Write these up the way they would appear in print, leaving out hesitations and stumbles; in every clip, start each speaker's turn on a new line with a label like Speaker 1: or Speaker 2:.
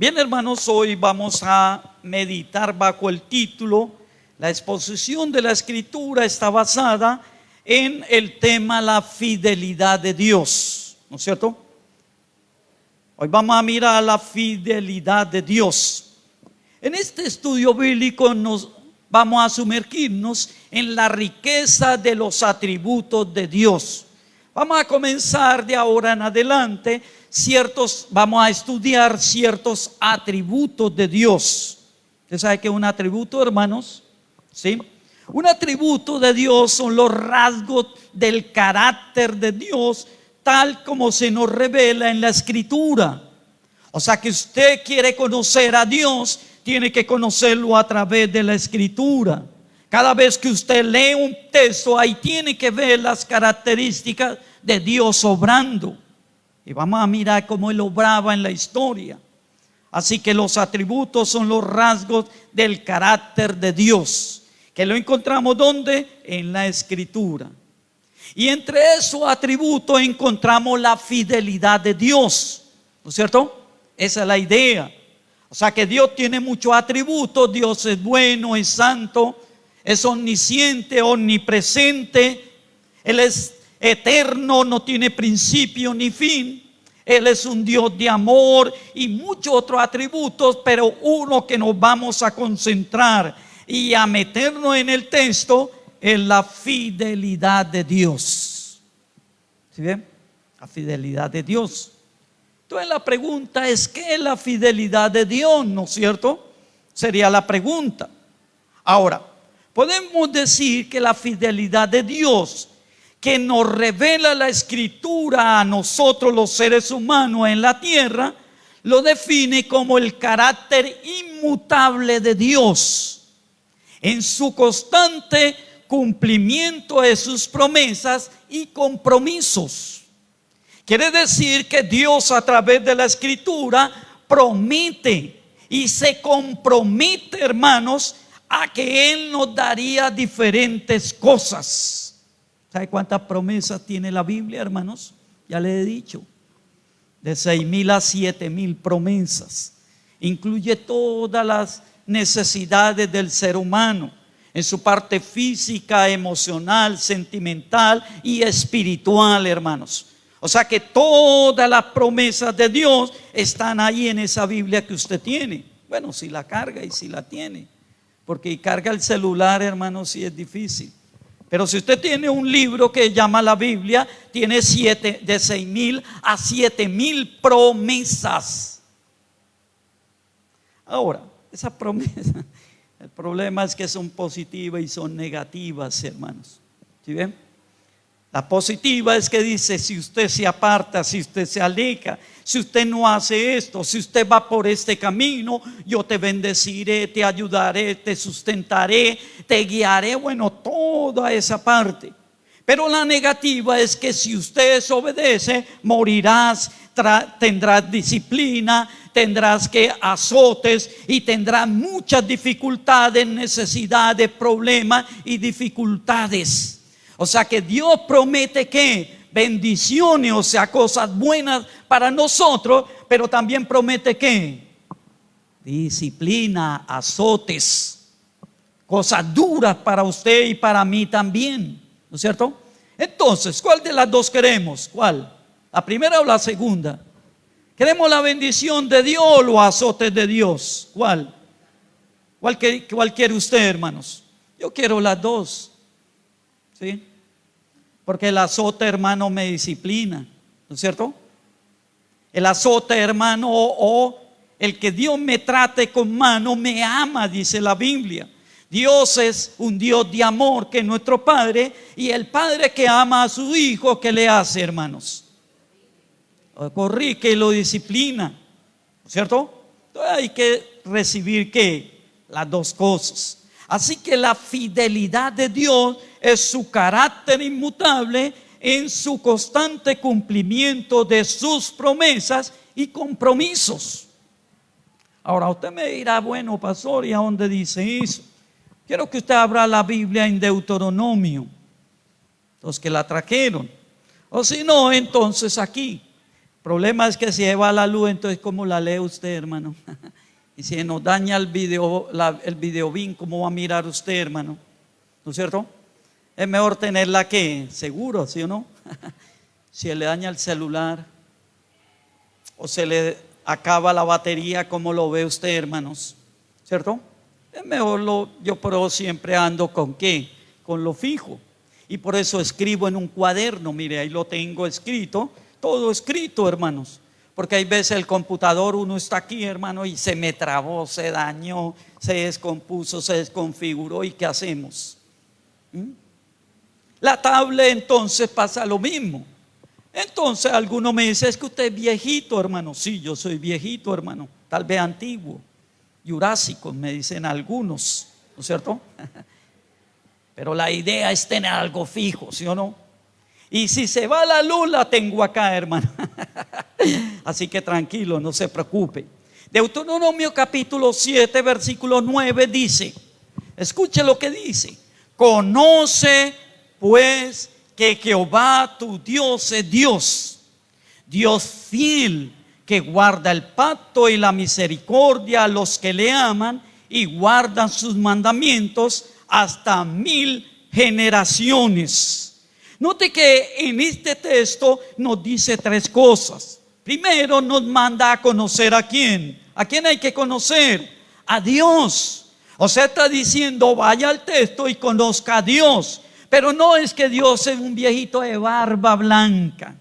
Speaker 1: Bien, hermanos, hoy vamos a meditar bajo el título: la exposición de la Escritura está basada en el tema la fidelidad de Dios, ¿no es cierto? Hoy vamos a mirar la fidelidad de Dios. En este estudio bíblico nos vamos a sumergirnos en la riqueza de los atributos de Dios. Vamos a comenzar de ahora en adelante vamos a estudiar ciertos atributos de Dios. ¿Usted sabe qué es un atributo, hermanos? ¿Sí? Un atributo de Dios son los rasgos del carácter de Dios, tal como se nos revela en la Escritura. O sea que usted quiere conocer a Dios, tiene que conocerlo a través de la Escritura. Cada vez que usted lee un texto, ahí tiene que ver las características de Dios obrando. Y vamos a mirar cómo Él obraba en la historia. Así que los atributos son los rasgos del carácter de Dios, que lo encontramos ¿dónde? En la Escritura. Y entre esos atributos encontramos la fidelidad de Dios, ¿no es cierto? Esa es la idea. O sea que Dios tiene muchos atributos. Dios es bueno, es santo, es omnisciente, omnipresente. Él es eterno, no tiene principio ni fin. Él es un Dios de amor y muchos otros atributos, pero uno que nos vamos a concentrar y a meternos en el texto es la fidelidad de Dios. ¿Sí ven? La fidelidad de Dios. Entonces la pregunta es: ¿qué es la fidelidad de Dios? ¿No es cierto? Sería la pregunta. Ahora, podemos decir que la fidelidad de Dios, que nos revela la Escritura a nosotros los seres humanos en la tierra, lo define como el carácter inmutable de Dios, en su constante cumplimiento de sus promesas y compromisos. Quiere decir que Dios, a través de la Escritura, promete y se compromete, hermanos, a que Él nos daría diferentes cosas. ¿Sabe cuántas promesas tiene la Biblia, hermanos? Ya le he dicho, de 6,000 a 7,000 promesas. Incluye todas las necesidades del ser humano, en su parte física, emocional, sentimental y espiritual, hermanos. O sea que todas las promesas de Dios están ahí en esa Biblia que usted tiene. Bueno, si la carga y si la tiene, porque carga el celular, hermanos, sí es difícil. Pero si usted tiene un libro que llama la Biblia, tiene de 6,000 a 7,000 promesas. Ahora, esas promesas, el problema es que son positivas y son negativas, hermanos. ¿Sí ven? La positiva es que dice: si usted se aparta, si usted se aleja, si usted no hace esto, si usted va por este camino, yo te bendeciré, te ayudaré, te sustentaré, te guiaré. Bueno, toda esa parte. Pero la negativa es que si usted desobedece, morirás, tendrás disciplina, tendrás que azotes y tendrás muchas dificultades, necesidades, problemas y dificultades. O sea que Dios promete que bendiciones, o sea, cosas buenas para nosotros, pero también promete que disciplina, azotes, cosas duras para usted y para mí también, ¿no es cierto? Entonces, ¿cuál de las dos queremos? ¿Cuál? ¿La primera o la segunda? ¿Queremos la bendición de Dios o los azotes de Dios? ¿Cuál? ¿Cuál quiere usted, hermanos? Yo quiero las dos. ¿Sí? Porque el azote, hermano, me disciplina, ¿no es cierto? El azote, hermano, o el que Dios me trate con mano, me ama, dice la Biblia. Dios es un Dios de amor, que es nuestro Padre, y el Padre que ama a su Hijo, ¿qué le hace, hermanos? Lo corrige y lo disciplina, ¿no es cierto? Entonces hay que recibir ¿qué? Las dos cosas. Así que la fidelidad de Dios es su carácter inmutable en su constante cumplimiento de sus promesas y compromisos. Ahora usted me dirá: bueno, pastor, ¿y a dónde dice eso? Quiero que usted abra la Biblia en Deuteronomio, los que la trajeron. O si no, entonces aquí, El problema es que si se va la luz, entonces ¿cómo la lee usted, hermano? Y si nos daña el video, el videobin, ¿cómo va a mirar usted, hermano? ¿No es cierto? Es mejor tenerla que seguro, ¿sí o no? Si le daña el celular o se le acaba la batería, ¿cómo lo ve usted, hermanos? ¿Cierto? Es mejor yo pero siempre ando ¿con qué? Con lo fijo. Y por eso escribo en un cuaderno, mire, ahí lo tengo escrito, todo escrito, hermanos. Porque hay veces el computador, uno está aquí, hermano, y se me trabó, se dañó, se descompuso, se desconfiguró, ¿y qué hacemos? La tablet entonces pasa lo mismo. Entonces alguno me dice, es que usted es viejito, hermano. Sí, yo soy viejito, hermano, tal vez antiguo, jurásico, me dicen algunos, ¿no es cierto? Pero la idea es tener algo fijo, ¿sí o no? Y si se va la luz, la tengo acá, hermano. Así que tranquilo, no se preocupe. Deuteronomio capítulo 7, versículo 9 dice, escuche lo que dice: conoce pues que Jehová tu Dios es Dios, Dios fiel, que guarda el pacto y la misericordia a los que le aman y guardan sus mandamientos hasta 1000 generaciones. Note que en este texto nos dice 3 cosas. Primero, nos manda a conocer a quién. ¿A quién hay que conocer? A Dios. O sea, está diciendo, vaya al texto y conozca a Dios. Pero no es que Dios es un viejito de barba blanca.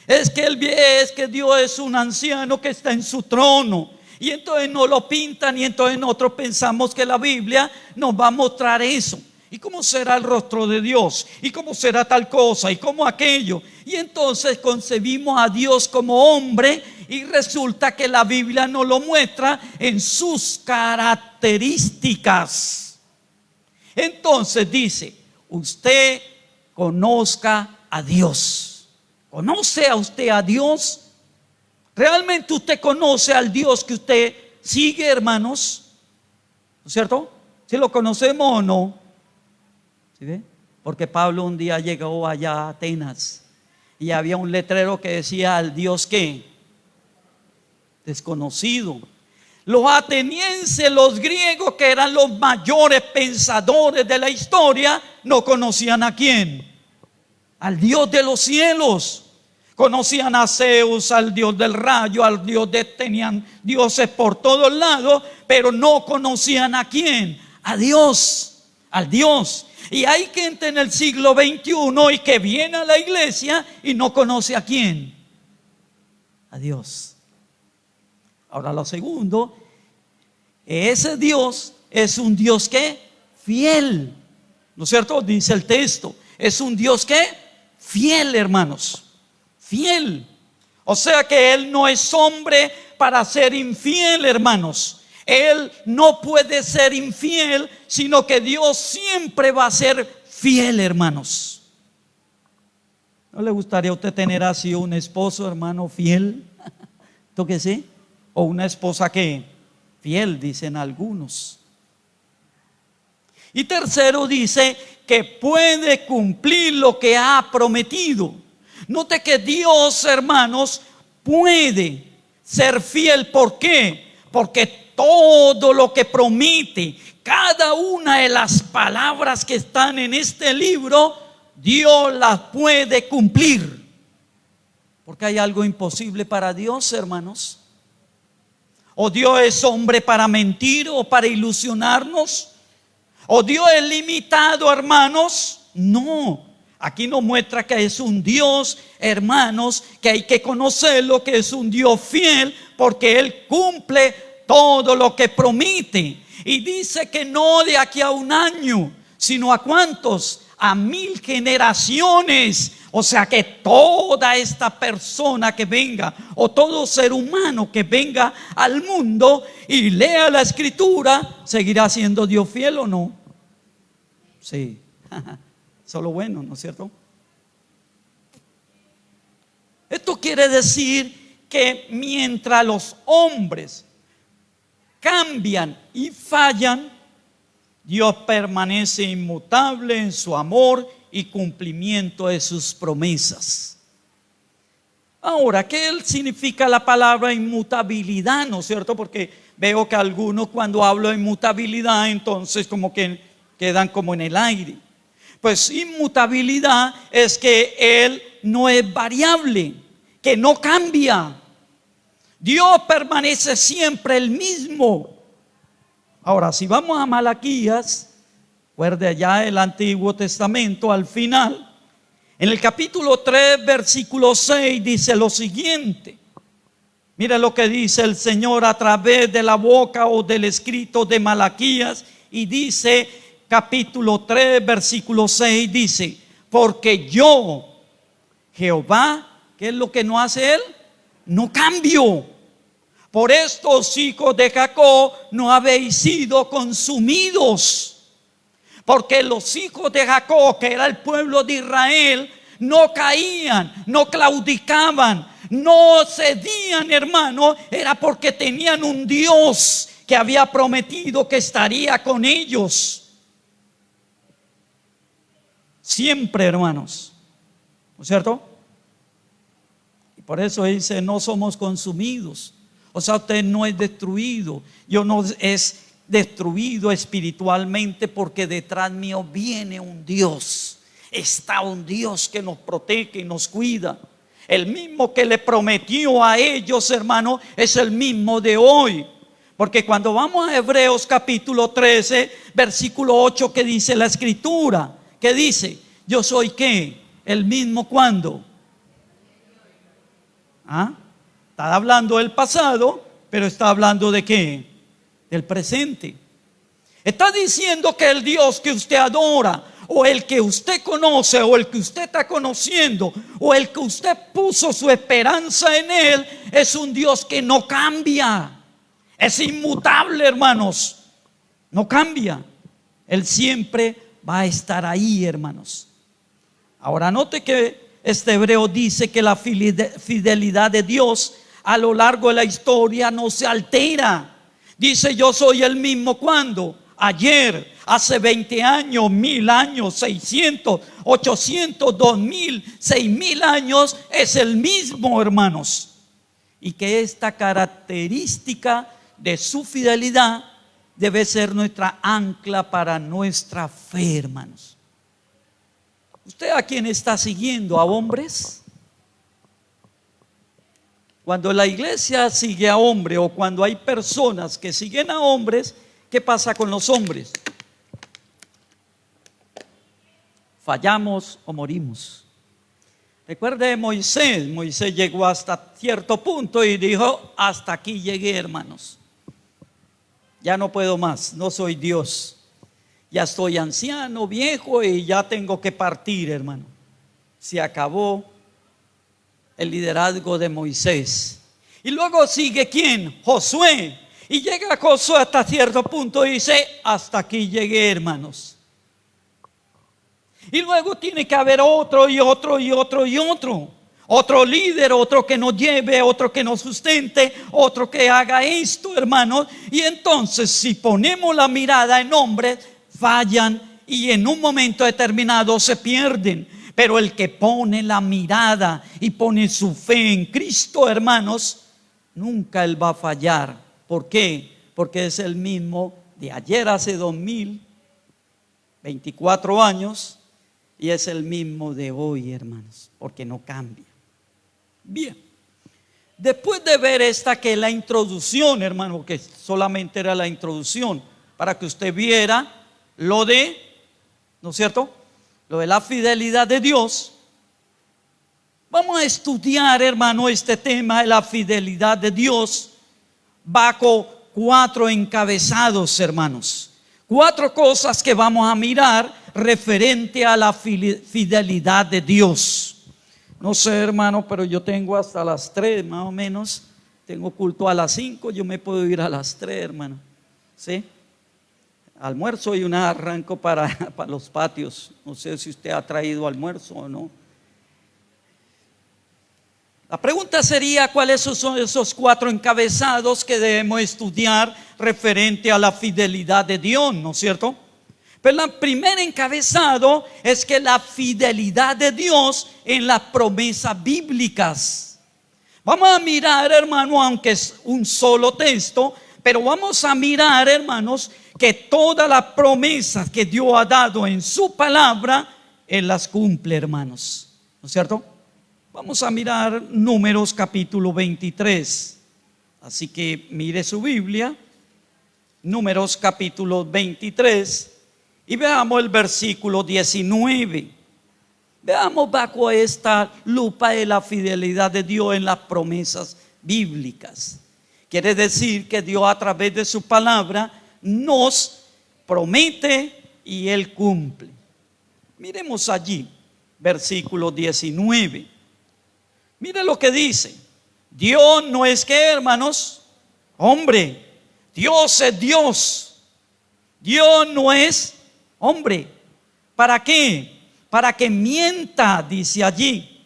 Speaker 1: Es que Dios es un anciano que está en su trono. Y entonces no lo pintan, y entonces nosotros pensamos que la Biblia nos va a mostrar eso. ¿Y cómo será el rostro de Dios? ¿Y cómo será tal cosa? ¿Y cómo aquello? Y entonces concebimos a Dios como hombre, y resulta que la Biblia nos lo muestra en sus características. Entonces dice, usted conozca a Dios. ¿Conoce a usted a Dios? ¿Realmente usted conoce al Dios que usted sigue, hermanos? ¿No es cierto? ¿Si lo conocemos o no? ¿Sí ve? Porque Pablo un día llegó allá a Atenas y había un letrero que decía al Dios que desconocido. Los atenienses, los griegos, que eran los mayores pensadores de la historia, no conocían a quién, al Dios de los cielos. Conocían a Zeus, al Dios del rayo, al Dios tenían dioses por todos lados, pero no conocían a quién, a Dios, al Dios. Y hay gente en el siglo XXI y que viene a la iglesia y no conoce a quién, a Dios. Ahora lo segundo, ese Dios es un Dios que fiel, ¿no es cierto? Dice el texto, es un Dios que fiel, hermanos, fiel. O sea que Él no es hombre para ser infiel, hermanos. Él no puede ser infiel, sino que Dios siempre va a ser fiel, hermanos. ¿No le gustaría a usted tener así un esposo, hermano, fiel? ¿Tú que sí? O una esposa que fiel, dicen algunos. Y tercero, dice que puede cumplir lo que ha prometido. Note que Dios, hermanos, puede ser fiel. ¿Por qué? Porque todo lo que promete, cada una de las palabras que están en este libro, Dios las puede cumplir. Porque hay algo imposible para Dios, hermanos. ¿O Dios es hombre para mentir o para ilusionarnos? ¿O Dios es limitado, hermanos? No. Aquí nos muestra que es un Dios, hermanos, que hay que conocerlo, que es un Dios fiel, porque Él cumple todo lo que promete. Y dice que no de aquí a un año, sino a ¿cuántos? A 1000 generaciones. O sea que toda esta persona que venga, o todo ser humano que venga al mundo y lea la escritura, ¿seguirá siendo Dios fiel o no? Sí. Solo bueno, ¿no es cierto? Esto quiere decir que mientras los hombres cambian y fallan, Dios permanece inmutable en su amor y cumplimiento de sus promesas. Ahora, ¿qué significa la palabra inmutabilidad? ¿No es cierto? Porque veo que algunos cuando hablo de inmutabilidad, entonces como que quedan como en el aire. Pues inmutabilidad es que Él no es variable, que no cambia. Dios permanece siempre el mismo. Ahora, si vamos a Malaquías, recuerde allá el Antiguo Testamento, al final, en el capítulo 3, versículo 6, dice lo siguiente. Mira lo que dice el Señor a través de la boca o del escrito de Malaquías. Y dice, capítulo 3, versículo 6, dice: porque yo, Jehová, ¿qué es lo que no hace Él? No cambio. Por estos hijos de Jacob no habéis sido consumidos. Porque los hijos de Jacob, que era el pueblo de Israel, no caían, no claudicaban, no cedían, hermano. Era porque tenían un Dios que había prometido que estaría con ellos siempre, hermanos. ¿No es cierto? Y por eso dice, no somos consumidos. O sea, usted no es destruido. Yo no es destruido espiritualmente, porque detrás mío viene un Dios. Está un Dios que nos protege y nos cuida. El mismo que le prometió a ellos, hermano, es el mismo de hoy. Porque cuando vamos a Hebreos capítulo 13, versículo 8, que dice la escritura, que dice, yo soy ¿qué? El mismo cuando. Está hablando del pasado, pero está hablando de ¿qué? Del presente. Está diciendo que el Dios que usted adora, o el que usted conoce, o el que usted está conociendo, o el que usted puso su esperanza en Él, es un Dios que no cambia. Es inmutable, hermanos. No cambia. Él siempre va a estar ahí, hermanos. Ahora note que este hebreo dice que la fidelidad de Dios a lo largo de la historia no se altera. Dice, yo soy el mismo cuando, ayer, hace 20 años, 1000 años, 600, 800, 2000, 6000 años, es el mismo, hermanos. Y que esta característica de su fidelidad debe ser nuestra ancla para nuestra fe, hermanos. ¿Usted a quién está siguiendo? ¿A hombres? Cuando la iglesia sigue a hombres, o cuando hay personas que siguen a hombres, ¿qué pasa con los hombres? Fallamos o morimos. Recuerde Moisés. Moisés llegó hasta cierto punto y dijo, hasta aquí llegué, hermanos. Ya no puedo más, no soy Dios. Ya estoy anciano, viejo, y ya tengo que partir, hermano. Se acabó el liderazgo de Moisés. Y luego sigue ¿quién? Josué. Y llega Josué hasta cierto punto y dice, hasta aquí llegué, hermanos. Y luego tiene que haber otro y otro y otro y otro. Otro líder, otro que nos lleve, otro que nos sustente, otro que haga esto, hermanos. Y entonces, si ponemos la mirada en hombres, fallan y en un momento determinado se pierden. Pero el que pone la mirada y pone su fe en Cristo, hermanos, nunca Él va a fallar. ¿Por qué? Porque es el mismo de ayer hace 2024 años, y es el mismo de hoy, hermanos, porque no cambia. Bien, después de ver esta que es la introducción, hermano, que solamente era la introducción, para que usted viera lo de, ¿no es cierto?, lo de la fidelidad de Dios. Vamos a estudiar, hermano, este tema de la fidelidad de Dios bajo 4 encabezados, hermanos. 4 cosas que vamos a mirar referente a la fidelidad de Dios. No sé, hermano, pero yo tengo hasta las 3 más o menos. Tengo culto a las 5, yo me puedo ir a las 3, hermano. ¿Sí? Almuerzo y arranco para los patios. No sé si usted ha traído almuerzo o no. La pregunta sería, ¿cuáles son esos 4 encabezados que debemos estudiar referente a la fidelidad de Dios? ¿No es cierto? Pero el primer encabezado es que la fidelidad de Dios en las promesas bíblicas. Vamos a mirar, hermano, aunque es un solo texto, pero vamos a mirar, hermanos, que todas las promesas que Dios ha dado en su palabra, Él las cumple, hermanos. ¿No es cierto? Vamos a mirar Números capítulo 23. Así que mire su Biblia, Números capítulo 23, y veamos el versículo 19. Veamos bajo esta lupa de la fidelidad de Dios en las promesas bíblicas. Quiere decir que Dios a través de su palabra nos promete y Él cumple. Miremos allí, versículo 19. Mire lo que dice. Dios no es que, hermanos, hombre. Dios es Dios. Dios no es hombre. ¿Para qué? Para que mienta, dice allí.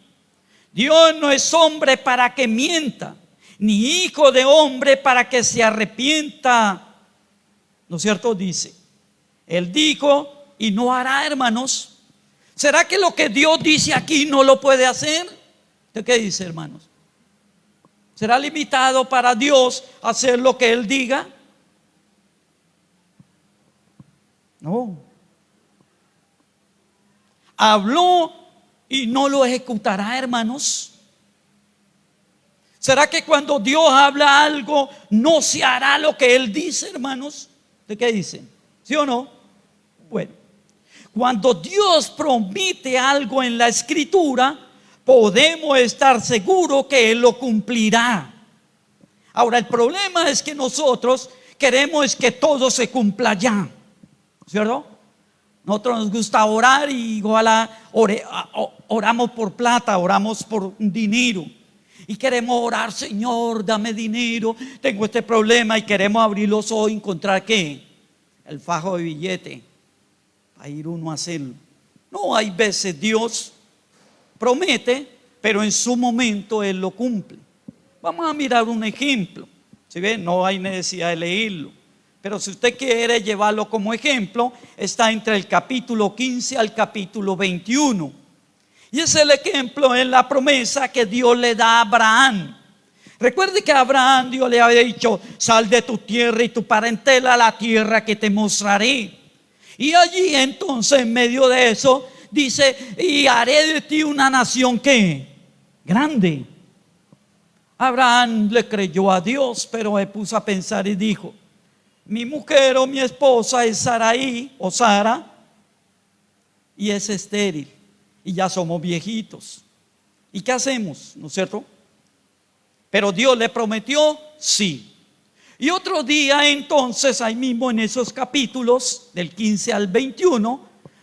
Speaker 1: Dios no es hombre para que mienta, ni hijo de hombre para que se arrepienta. ¿No es cierto? Dice. Él dijo y no hará, hermanos. ¿Será que lo que Dios dice aquí no lo puede hacer? ¿De qué dice, hermanos? ¿Será limitado para Dios hacer lo que Él diga? No. Habló y no lo ejecutará, hermanos. ¿Será que cuando Dios habla algo no se hará lo que Él dice, hermanos? ¿De qué dice? ¿Sí o no? Bueno, cuando Dios promete algo en la Escritura, podemos estar seguros que Él lo cumplirá. Ahora, el problema es que nosotros queremos que todo se cumpla ya, ¿cierto? Nosotros nos gusta orar y ojalá oramos por plata, oramos por dinero. Y queremos orar, Señor, dame dinero, tengo este problema, y queremos abrir los ojos y encontrar ¿qué? El fajo de billete para ir uno a hacerlo. No, hay veces Dios promete, pero en su momento Él lo cumple. Vamos a mirar un ejemplo. ¿Sí ven? No hay necesidad de leerlo, pero si usted quiere llevarlo como ejemplo, está entre el capítulo 15 al capítulo 21. Y es el ejemplo en la promesa que Dios le da a Abraham. Recuerde que a Abraham Dios le había dicho: sal de tu tierra y tu parentela a la tierra que te mostraré. Y allí entonces, en medio de eso, dice: y haré de ti una nación ¿qué? Grande. Abraham le creyó a Dios, pero se puso a pensar y dijo: mi mujer o mi esposa es Sarai o Sara, y es estéril, y ya somos viejitos. ¿Y qué hacemos? ¿No es cierto? Pero Dios le prometió, sí. Y otro día entonces, ahí mismo en esos capítulos del 15 al 21,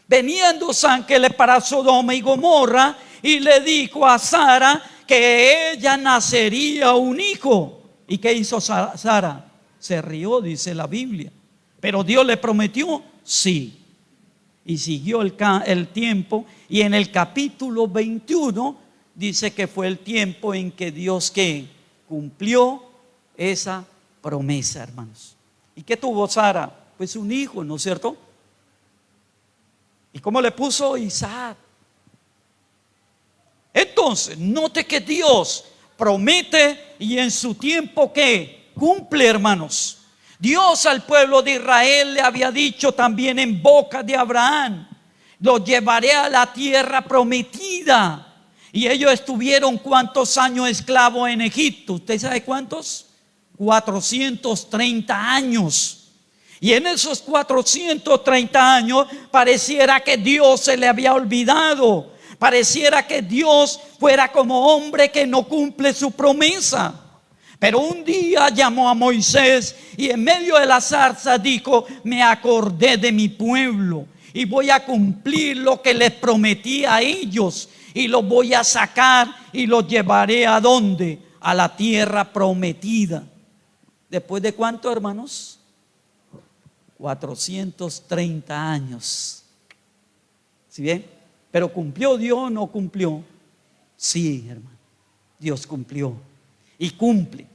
Speaker 1: venían dos ángeles para Sodoma y Gomorra y le dijo a Sara que ella nacería un hijo. ¿Y qué hizo Sara? Se rió, dice la Biblia. Pero Dios le prometió, sí. Y siguió el tiempo, y en el capítulo 21 dice que fue el tiempo en que Dios ¿qué? Cumplió esa promesa, hermanos. ¿Y qué tuvo Sara? Pues un hijo, ¿no es cierto? ¿Y cómo le puso? Isaac. Entonces, note que Dios promete y en su tiempo ¿qué? Cumple, hermanos. Dios al pueblo de Israel le había dicho también en boca de Abraham: los llevaré a la tierra prometida. Y ellos estuvieron ¿cuántos años esclavos en Egipto? ¿Usted sabe cuántos? 430 años. Y en esos 430 años pareciera que Dios se le había olvidado. Pareciera que Dios fuera como hombre que no cumple su promesa. Pero un día llamó a Moisés y en medio de la zarza dijo: me acordé de mi pueblo y voy a cumplir lo que les prometí a ellos, y los voy a sacar y los llevaré ¿a dónde? A la tierra prometida. ¿Después de cuánto, hermanos? 430 años. ¿Sí bien? Pero ¿cumplió Dios o no cumplió? Sí, hermano, Dios cumplió y cumple.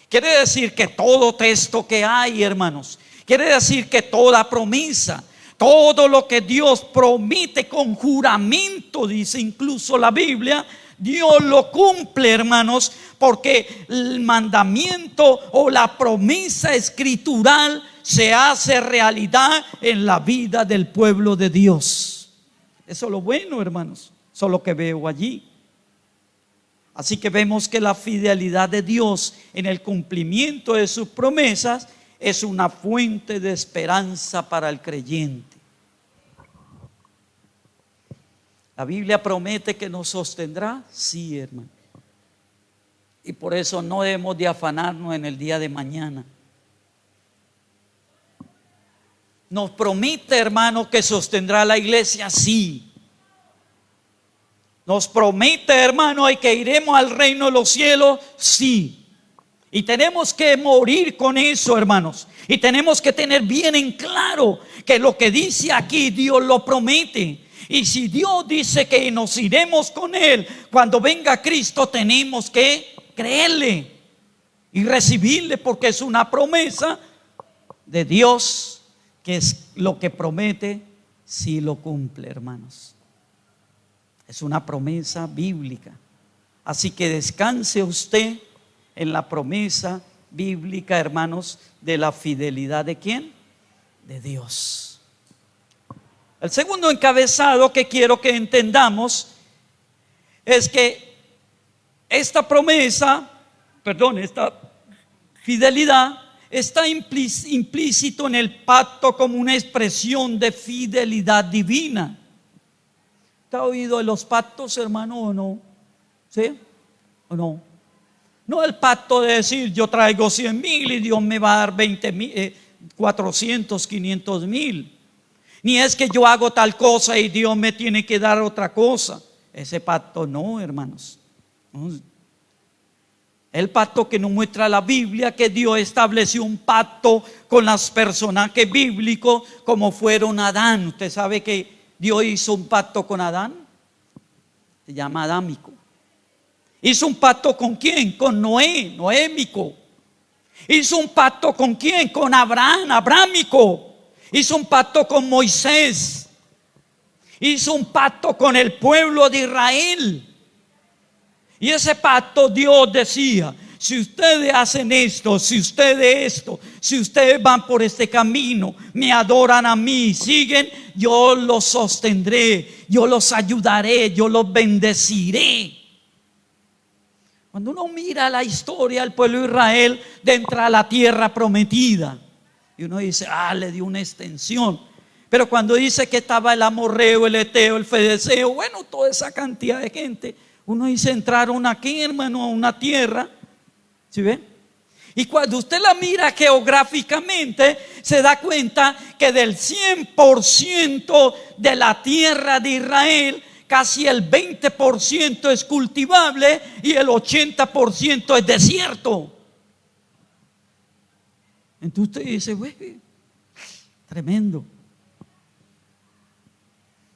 Speaker 1: Quiere decir que todo texto que hay, hermanos, quiere decir que toda promesa, todo lo que Dios promete con juramento, dice incluso la Biblia, Dios lo cumple, hermanos, porque el mandamiento o la promesa escritural se hace realidad en la vida del pueblo de Dios. Eso es lo bueno, hermanos. Eso es lo que veo allí. Así que vemos que la fidelidad de Dios en el cumplimiento de sus promesas es una fuente de esperanza para el creyente. ¿La Biblia promete que nos sostendrá? Sí, hermano. Y por eso no debemos de afanarnos en el día de mañana. ¿Nos promete, hermano, que sostendrá la iglesia? Sí. ¿Nos promete, hermano, y que iremos al reino de los cielos? Sí. Y tenemos que morir con eso, hermanos. Y tenemos que tener bien en claro que lo que dice aquí Dios lo promete. Y si Dios dice que nos iremos con Él cuando venga Cristo, tenemos que creerle y recibirle, porque es una promesa de Dios, que es lo que promete, si lo cumple, hermanos. Es una promesa bíblica. Así que descanse usted en la promesa bíblica, hermanos, de la fidelidad ¿de quién? De Dios. El segundo encabezado que quiero que entendamos es que esta promesa, esta fidelidad está implícito en el pacto como una expresión de fidelidad divina. ¿Te ha oído de los pactos, hermano, o no? ¿Sí? ¿O no? No el pacto de decir yo traigo 100,000 y Dios me va a dar 20,000, 400, 500,000. Ni es que yo hago tal cosa y Dios me tiene que dar otra cosa. Ese pacto no, hermanos. El pacto que nos muestra la Biblia, que Dios estableció un pacto con los personajes bíblicos como fueron Adán. Usted sabe que Dios hizo un pacto con Adán. Se llama adámico. Hizo un pacto ¿con quién? Con Noé, noémico. Hizo un pacto ¿con quién? Con Abraham, abrámico. Hizo un pacto con Moisés. Hizo un pacto con el pueblo de Israel. Y ese pacto Dios decía: si ustedes hacen esto, si ustedes van por este camino, me adoran a mí, siguen, yo los sostendré, yo los ayudaré, yo los bendeciré. Cuando uno mira la historia del pueblo de Israel de entrar a la tierra prometida, y uno dice, le dio una extensión. Pero cuando dice que estaba el amorreo, el eteo, el fedeceo, bueno, toda esa cantidad de gente, uno dice, entraron aquí, hermano, a una tierra. ¿Sí ven? Y cuando usted la mira geográficamente, se da cuenta que del 100% de la tierra de Israel, casi el 20% es cultivable y el 80% es desierto. Entonces usted dice, güey, tremendo.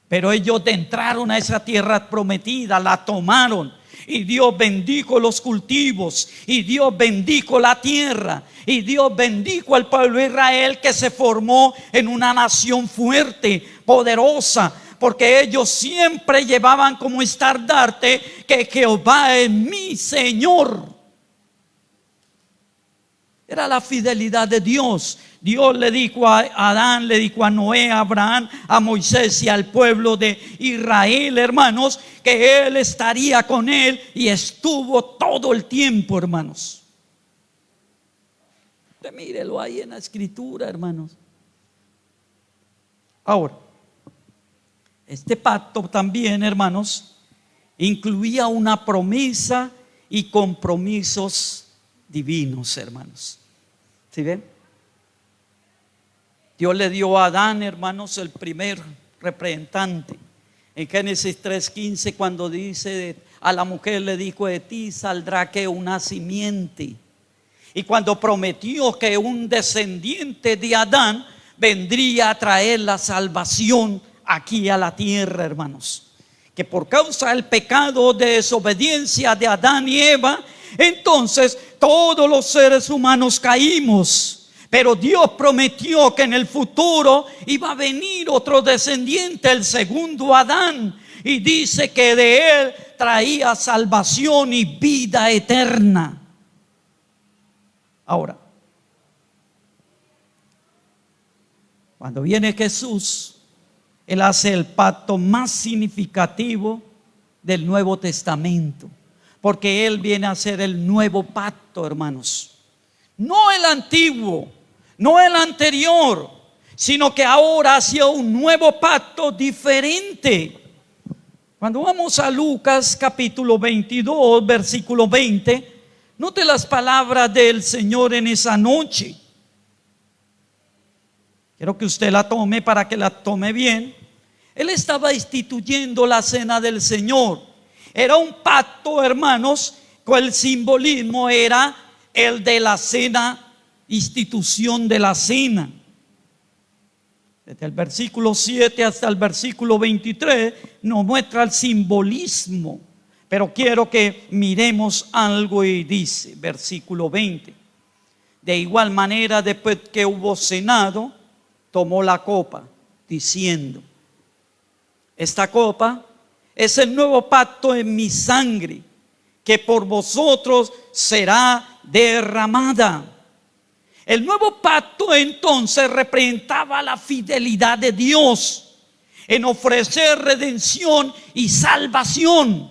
Speaker 1: Pero ellos entraron a esa tierra prometida, la tomaron, y Dios bendijo los cultivos, y Dios bendijo la tierra, y Dios bendijo al pueblo de Israel, que se formó en una nación fuerte, poderosa, porque ellos siempre llevaban como estandarte que Jehová es mi Señor. Era la fidelidad de Dios. Dios le dijo a Adán, le dijo a Noé, a Abraham, a Moisés y al pueblo de Israel, hermanos, que Él estaría con él, y estuvo todo el tiempo, hermanos. Usted mírelo ahí en la escritura, hermanos. Ahora, este pacto también, hermanos, incluía una promesa y compromisos divinos, hermanos. ¿Sí ven? Dios le dio a Adán, hermanos, el primer representante. En Génesis 3:15, cuando dice a la mujer, le dijo, de ti saldrá que una simiente. Y cuando prometió que un descendiente de Adán vendría a traer la salvación aquí a la tierra, hermanos. Que por causa del pecado de desobediencia de Adán y Eva, entonces todos los seres humanos caímos. Pero Dios prometió que en el futuro iba a venir otro descendiente, el segundo Adán. y dice que de Él traía salvación y vida eterna. Ahora, cuando viene Jesús, Él hace el pacto más significativo del Nuevo Testamento, porque Él viene a hacer el nuevo pacto, hermanos. No el antiguo, no el anterior, sino que ahora hacia un nuevo pacto diferente. Cuando vamos a Lucas capítulo 22, versículo 20, note las palabras del Señor en esa noche. Quiero que usted la tome para que la tome bien. Él estaba instituyendo la cena del Señor. Era un pacto, hermanos, con el simbolismo era el de la cena, institución de la cena. Desde el versículo 7 hasta el versículo 23 nos muestra el simbolismo. Pero quiero que miremos algo y dice, versículo 20. De igual manera, después que hubo cenado, tomó la copa, diciendo: esta copa es el nuevo pacto en mi sangre, que por vosotros será derramada. El nuevo pacto entonces representaba la fidelidad de Dios en ofrecer redención y salvación.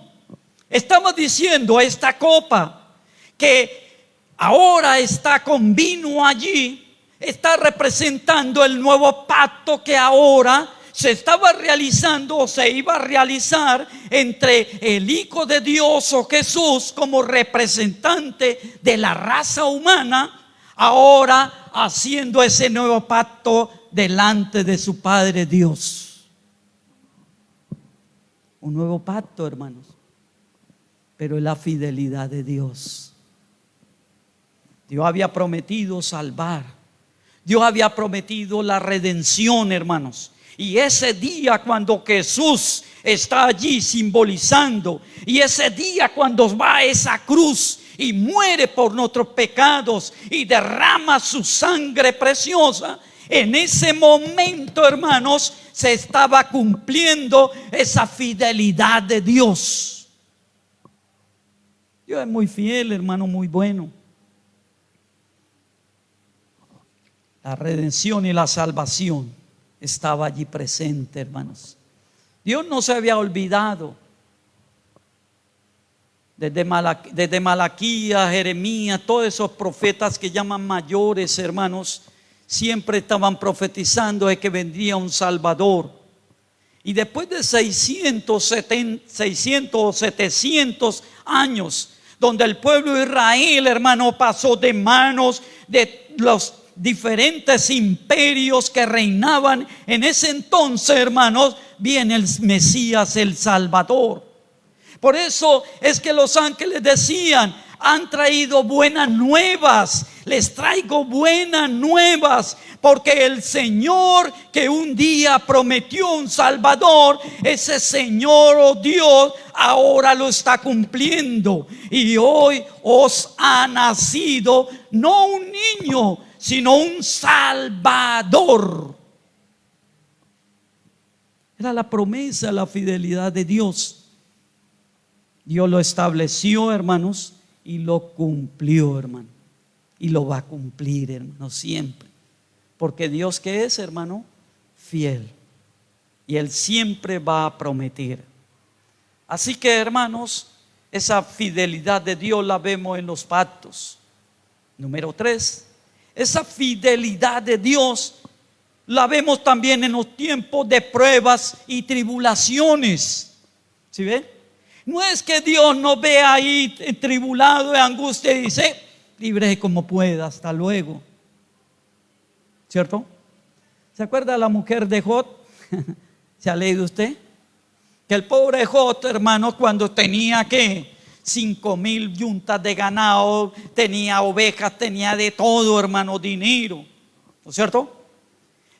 Speaker 1: Estamos diciendo, esta copa que ahora está con vino allí, está representando el nuevo pacto que ahora se estaba realizando o se iba a realizar entre el Hijo de Dios o Jesús como representante de la raza humana, ahora haciendo ese nuevo pacto delante de su Padre Dios. Un nuevo pacto, hermanos, pero es la fidelidad de Dios. Dios había prometido salvar. Dios había prometido la redención, hermanos. Y ese día cuando Jesús está allí simbolizando, y ese día cuando va a esa cruz y muere por nuestros pecados y derrama su sangre preciosa, en ese momento, hermanos, se estaba cumpliendo esa fidelidad de Dios. Dios es muy fiel, hermano, muy bueno. La redención y la salvación estaba allí presente, hermanos. Dios no se había olvidado. Desde Malaquías, Jeremías, todos esos profetas que llaman mayores, hermanos, siempre estaban profetizando de que vendría un Salvador. Y después de 600 o 700 años, donde el pueblo de Israel, hermano, pasó de manos de los diferentes imperios que reinaban en ese entonces, hermanos, viene el Mesías, el Salvador. Por eso es que los ángeles decían: han traído buenas nuevas, les traigo buenas nuevas, porque el Señor que un día prometió un Salvador, ese Señor, oh Dios, ahora lo está cumpliendo. Y hoy os ha nacido no un niño, sino un Salvador. Era la promesa, la fidelidad de Dios. Dios lo estableció, hermanos, y lo cumplió, hermano. Y lo va a cumplir, hermano, siempre. Porque Dios, ¿qué es, hermano? Fiel. Y Él siempre va a prometer. Así que, hermanos, esa fidelidad de Dios la vemos en los pactos. Número 3, esa fidelidad de Dios la vemos también en los tiempos de pruebas y tribulaciones. ¿Sí ven? No es que Dios nos ve ahí tribulado de angustia y dice: libre como pueda, hasta luego. ¿Cierto? ¿Se acuerda la mujer de Job? ¿Se ha leído usted? Que el pobre Job, hermano, cuando tenía que 5,000 yuntas de ganado, tenía ovejas, tenía de todo, hermano, dinero, ¿no es cierto?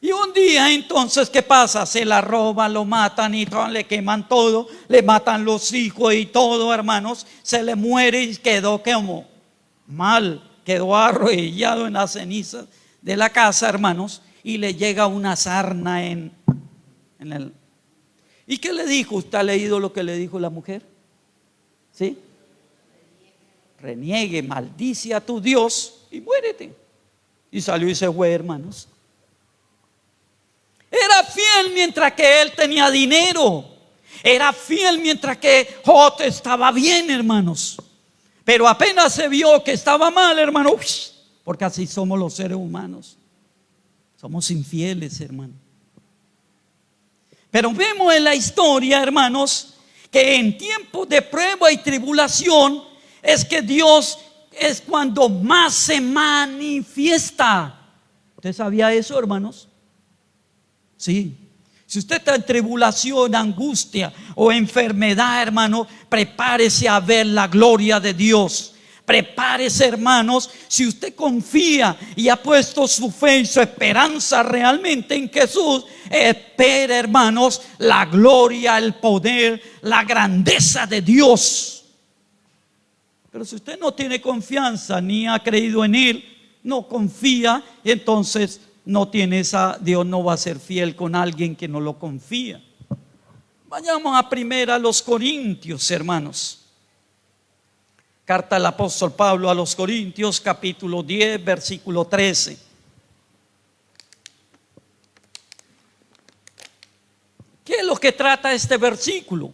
Speaker 1: Y un día entonces, ¿qué pasa? Se la roban, lo matan y todo, le queman todo, le matan los hijos y todo, hermanos. Se le muere y quedó como mal, quedó arrodillado en las cenizas de la casa, hermanos. Y le llega una sarna en el... ¿Y qué le dijo? ¿Usted ha leído lo que le dijo la mujer? ¿Sí? Reniegue, maldice a tu Dios y muérete. Y salió y se fue, hermanos. Era fiel mientras que él tenía dinero. Era fiel mientras que Job estaba bien, hermanos. Pero apenas se vio que estaba mal, hermano, porque así somos los seres humanos. Somos infieles, hermano. Pero vemos en la historia, hermanos, que en tiempos de prueba y tribulación es que Dios es cuando más se manifiesta. ¿Usted sabía eso, hermanos? Sí. Si usted está en tribulación, angustia o enfermedad, hermano, prepárese a ver la gloria de Dios. Prepárese, hermanos, si usted confía y ha puesto su fe y su esperanza realmente en Jesús, espere, hermanos, la gloria, el poder, la grandeza de Dios. Pero si usted no tiene confianza ni ha creído en Él, no confía, entonces no tiene esa, Dios no va a ser fiel con alguien que no lo confía. Vayamos a primera a los Corintios, hermanos. Carta del apóstol Pablo a los Corintios, capítulo 10, versículo 13. ¿Qué es lo que trata este versículo?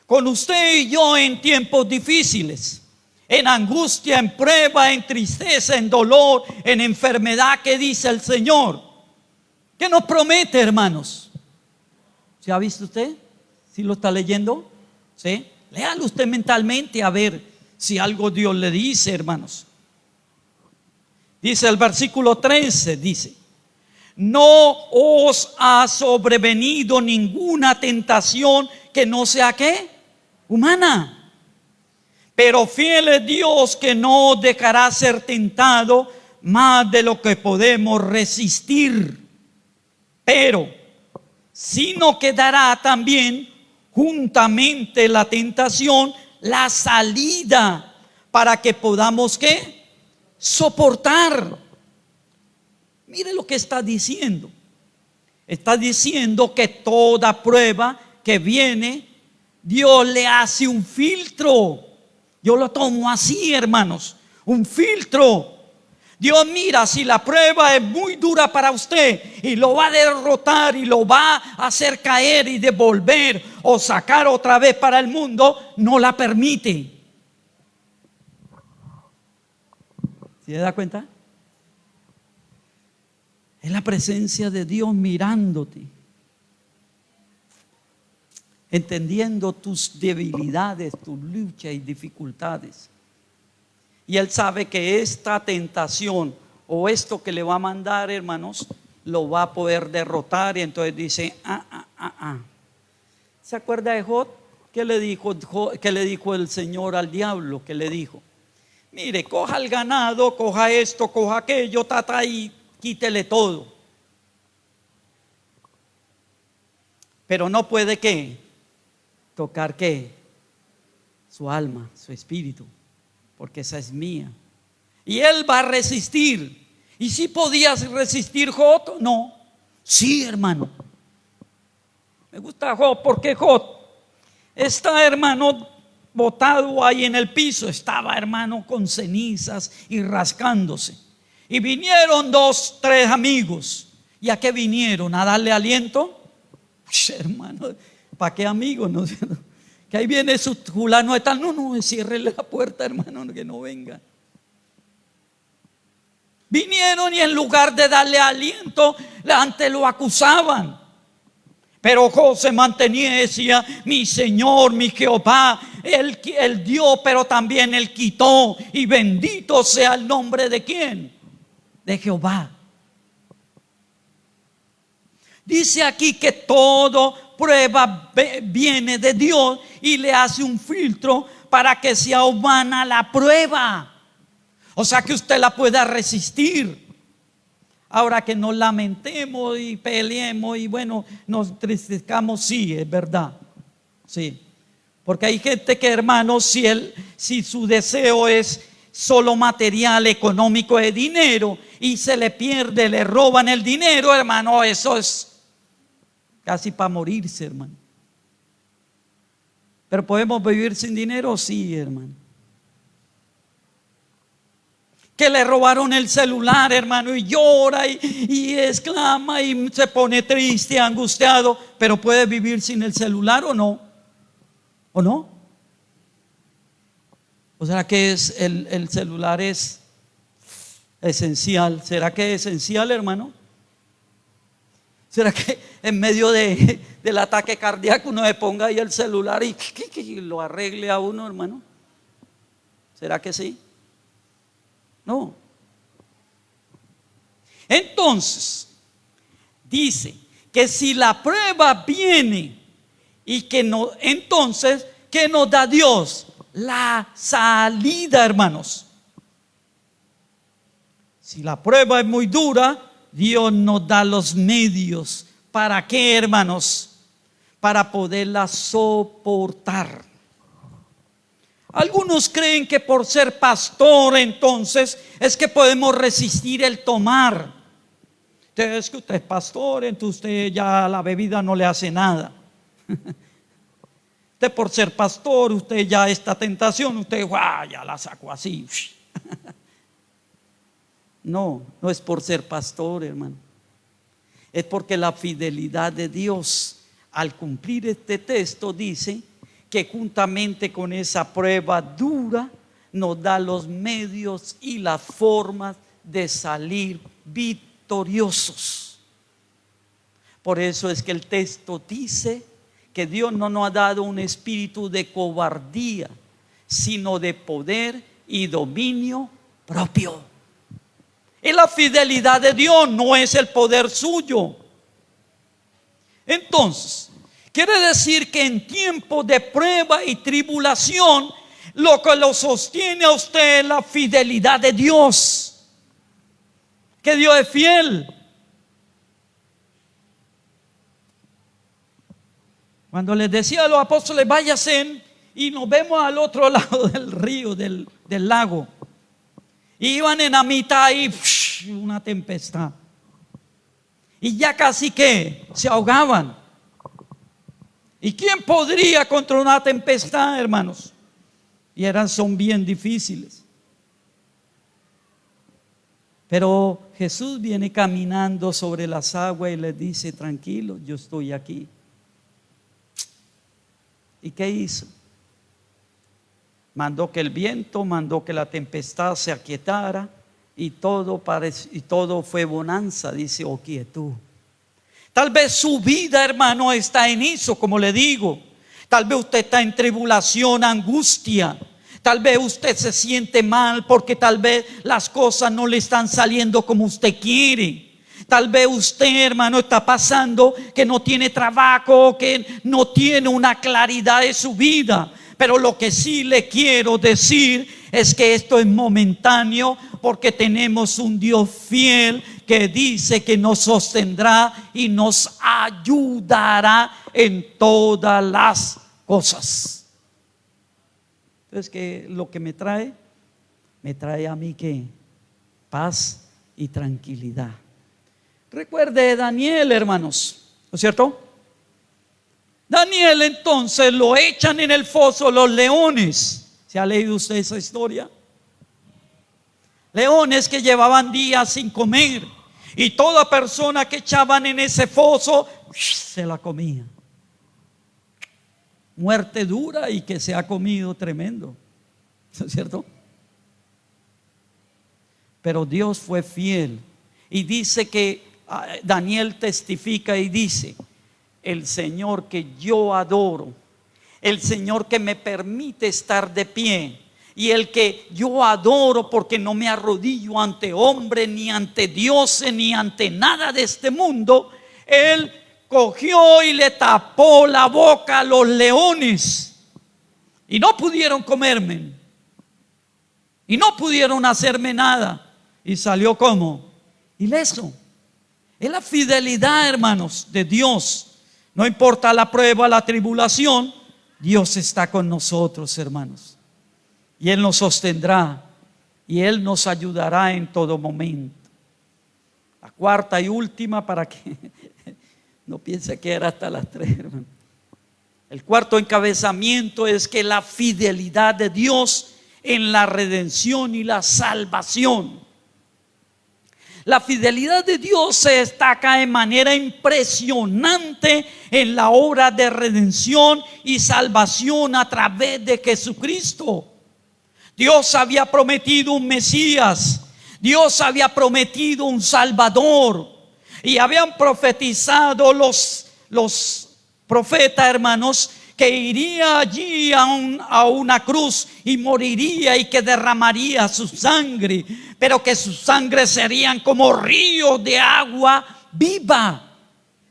Speaker 1: Con usted y yo en tiempos difíciles, en angustia, en prueba, en tristeza, en dolor, en enfermedad, ¿qué dice el Señor? ¿Qué nos promete, hermanos? ¿Se ha visto usted? ¿Sí lo está leyendo? ¿Sí? Léalo usted mentalmente a ver si algo Dios le dice, hermanos. Dice el versículo 13, dice: no os ha sobrevenido ninguna tentación que no sea, ¿qué? Humana. Pero fiel es Dios, que no dejará ser tentado más de lo que podemos resistir. Pero si no quedará también juntamente la tentación, la salida, para que podamos, ¿qué? Soportar. Mire lo que está diciendo. Está diciendo que toda prueba que viene, Dios le hace un filtro. Yo lo tomo así, hermanos, un filtro. Dios mira, si la prueba es muy dura para usted y lo va a derrotar y lo va a hacer caer y devolver o sacar otra vez para el mundo, no la permite. ¿Se da cuenta? Es la presencia de Dios mirándote, entendiendo tus debilidades, tus luchas y dificultades. Y Él sabe que esta tentación o esto que le va a mandar, hermanos, lo va a poder derrotar. Y entonces dice, ¿Se acuerda de Job? ¿Qué le dijo el Señor al diablo? ¿Qué le dijo? Mire, coja el ganado, coja esto, coja aquello, y quítele todo. Pero no puede, ¿qué? Tocar, ¿qué? Su alma, su espíritu, porque esa es mía. Y él va a resistir. ¿Y si podías resistir, Job? No. Sí, hermano. Me gusta Job porque Job está, hermano, botado ahí en el piso. Estaba, hermano, con cenizas y rascándose. Y vinieron 2, 3 amigos. ¿Y a qué vinieron? ¿A darle aliento? Hermano, ¿para qué amigos? No, que ahí viene su fulano de tal. No, ciérrele la puerta, hermano, que no venga. Vinieron y en lugar de darle aliento, antes lo acusaban. Pero Job se mantenía y decía: mi Señor, mi Jehová, Él dio, pero también Él quitó. Y bendito sea el nombre de ¿quién? De Jehová. Dice aquí que todo prueba viene de Dios y le hace un filtro para que sea humana la prueba. O sea que usted la pueda resistir. Ahora que nos lamentemos y peleemos y bueno, nos entristezcamos, sí, es verdad. Sí. Porque hay gente que, hermanos, si su deseo es solo material, económico, de dinero, y se le pierde, le roban el dinero, hermano, eso es casi para morirse, hermano. Pero ¿podemos vivir sin dinero? Sí, hermano. Que le robaron el celular, hermano, y llora y exclama y se pone triste, angustiado. Pero ¿puede vivir sin el celular o no? ¿O no? ¿O será que el celular es esencial? ¿Será que es esencial, hermano? ¿Será que en medio del ataque cardíaco uno se ponga ahí el celular y lo arregle a uno, hermano? ¿Será que sí? No. Entonces, dice que si la prueba viene y que no, entonces, ¿qué nos da Dios? La salida, hermanos. Si la prueba es muy dura, Dios nos da los medios. ¿Para qué, hermanos? Para poderla soportar. Algunos creen que por ser pastor entonces es que podemos resistir el tomar. Es que usted es pastor, entonces usted ya la bebida no le hace nada. Usted por ser pastor, usted ya esta tentación, usted ya la sacó así. No, no es por ser pastor, hermano. Es porque la fidelidad de Dios al cumplir este texto dice que juntamente con esa prueba dura nos da los medios y las formas de salir victoriosos. Por eso es que el texto dice que Dios no nos ha dado un espíritu de cobardía, sino de poder y dominio propio. Y la fidelidad de Dios no es el poder suyo. Entonces, quiere decir que en tiempos de prueba y tribulación, lo que lo sostiene a usted es la fidelidad de Dios. Que Dios es fiel. Cuando les decía a los apóstoles, váyanse y nos vemos al otro lado del río, del lago. Iban en la mitad y una tempestad. Y ya casi que se ahogaban. ¿Y quién podría contra una tempestad, hermanos? Y son bien difíciles. Pero Jesús viene caminando sobre las aguas y les dice, tranquilo, yo estoy aquí. ¿Y qué hizo? Mandó que el viento, mandó que la tempestad se aquietara y todo fue bonanza, dice, o quietud. Tal vez su vida, hermano, está en eso, como le digo. Tal vez usted está en tribulación, angustia. Tal vez usted se siente mal porque tal vez las cosas no le están saliendo como usted quiere. Tal vez usted, hermano, está pasando que no tiene trabajo, que no tiene una claridad de su vida. Pero lo que sí le quiero decir es que esto es momentáneo, porque tenemos un Dios fiel que dice que nos sostendrá y nos ayudará en todas las cosas. Entonces, que lo que me trae a mí que paz y tranquilidad. Recuerde Daniel, hermanos, ¿no es cierto? Daniel entonces lo echan en el foso los leones. ¿Se ha leído usted esa historia? Leones que llevaban días sin comer, y toda persona que echaban en ese foso se la comía. Muerte dura y que se ha comido tremendo, ¿no es cierto? Pero Dios fue fiel y dice que Daniel testifica y dice: el Señor que yo adoro, el Señor que me permite estar de pie, y el que yo adoro, porque no me arrodillo ante hombre, ni ante dioses, ni ante nada de este mundo, Él cogió y le tapó la boca a los leones y no pudieron comerme y no pudieron hacerme nada, y salió como ileso. Es la fidelidad, hermanos, de Dios. No importa la prueba, la tribulación, Dios está con nosotros, hermanos, y Él nos sostendrá y Él nos ayudará en todo momento. La cuarta y última, para que no piense que era hasta las 3, hermano. El cuarto encabezamiento es que la fidelidad de Dios en la redención y la salvación. La fidelidad de Dios se destaca de manera impresionante en la obra de redención y salvación a través de Jesucristo. Dios había prometido un Mesías, Dios había prometido un Salvador, y habían profetizado los profetas, hermanos, que iría allí a una cruz y moriría y que derramaría su sangre, pero que su sangre serían como ríos de agua viva.